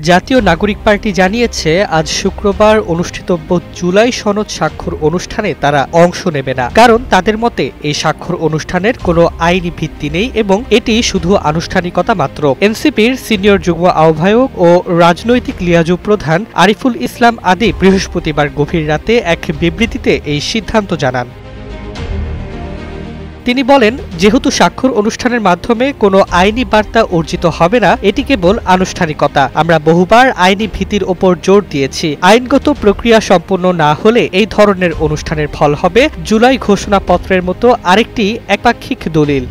জাতীয় নাগরিক পার্টি জানিয়েছে আজ শুক্রবার অনুষ্ঠিতব্য জুলাই সনদ স্বাক্ষর অনুষ্ঠানে তারা অংশ নেবে না, কারণ তাদের মতে এই স্বাক্ষর অনুষ্ঠানের কোনো আইনি ভিত্তি নেই এবং এটি শুধু আনুষ্ঠানিকতা মাত্র। এনসিপির সিনিয়র যুগ্ম আহ্বায়ক ও রাজনৈতিক লিয়াজু প্রধান আরিফুল ইসলাম আদিব বৃহস্পতিবার গভীর রাতে এক বিবৃতিতে এই সিদ্ধান্ত জানান। তিনি বলেন, যেহেতু স্বাক্ষর অনুষ্ঠানের মাধ্যমে কোনো আইনি বার্তা অর্জিত হবে না, এটি কেবল আনুষ্ঠানিকতা। আমরা বহুবার আইনি ভীতির ওপর জোর দিয়েছি। আইনগত প্রক্রিয়া সম্পন্ন না হলে এই ধরনের অনুষ্ঠানের ফল হবে জুলাই ঘোষণাপত্রের মতো আরেকটি একপাক্ষিক দলিল।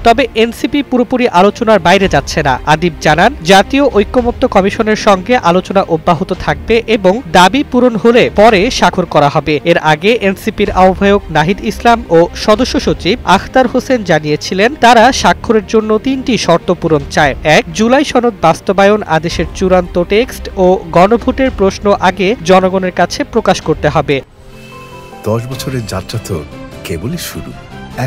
তবে এনসিপি পুরোপুরি আলোচনার বাইরে যাচ্ছে না। আদিব জানান, জাতীয় ঐক্যমত্য কমিশনের সঙ্গে আলোচনা অব্যাহত থাকবে এবং দাবি পূরণ হলে পরে স্বাক্ষর করা হবে। এর আগে এনসিপির আহ্বায়ক নাহিদ ইসলাম ও সদস্য সচিব আখতার হোসেন জানিয়েছিলেন, তারা স্বাক্ষরের জন্য ৩টি শর্ত পূরণ চায়। ১. জুলাই সনদ বাস্তবায়ন আদেশের চূড়ান্ত টেক্সট ও গণভোটের প্রশ্ন আগে জনগণের কাছে প্রকাশ করতে হবে। 10 বছরের যাত্রা তো কেবলই শুরু।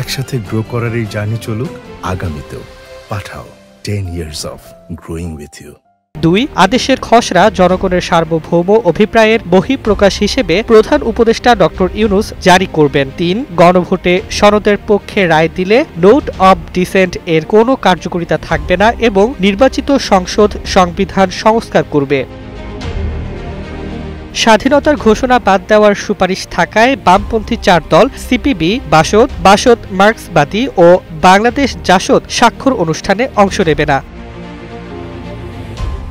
একসাথে গ্রো করার এই জার্নি চলুক আগামীতেও। পাঠাও 10 years of growing with you। ২. আদেশের খসড়া জনগণের সার্বভৌম অভিপ্রায়ের বহিঃপ্রকাশ হিসেবে প্রধান উপদেষ্টা ডক্টর ইউনূস জারি করবেন। ৩. গণভোটে সনদের পক্ষে রায় দিলে নোট অব ডিসেন্ট এর কোনো কার্যকারিতা থাকবে না এবং নির্বাচিত সংসদ সংবিধান সংস্কার করবে। স্বাধীনতার ঘোষণা বাদ দেওয়ার সুপারিশ থাকায় বামপন্থী 4 দল সিপিবি, বাসদ মার্ক্সবাদী ও বাংলাদেশ জাসদ স্বাক্ষর অনুষ্ঠানে অংশ নেবে না।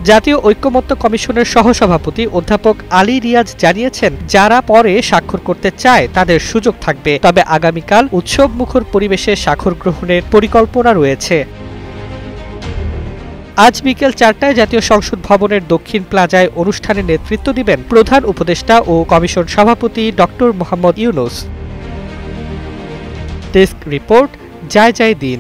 জাতীয় ঐক্যমত্য কমিশনের সহসভাপতি অধ্যাপক আলী রিয়াজ জানিয়েছেন, যারা পরে স্বাক্ষর করতে চায় তাদের সুযোগ থাকবে, তবে আগামীকাল উৎসবমুখর পরিবেশে স্বাক্ষর গ্রহণের পরিকল্পনা রয়েছে। আজ বিকেল 4টায় জাতীয় সংসদ ভবনের দক্ষিণ প্লাজায় অনুষ্ঠানে নেতৃত্ব দিবেন প্রধান উপদেষ্টা ও কমিশন সভাপতি doctor Mohammad Yunus. Desk report, জয় দিন।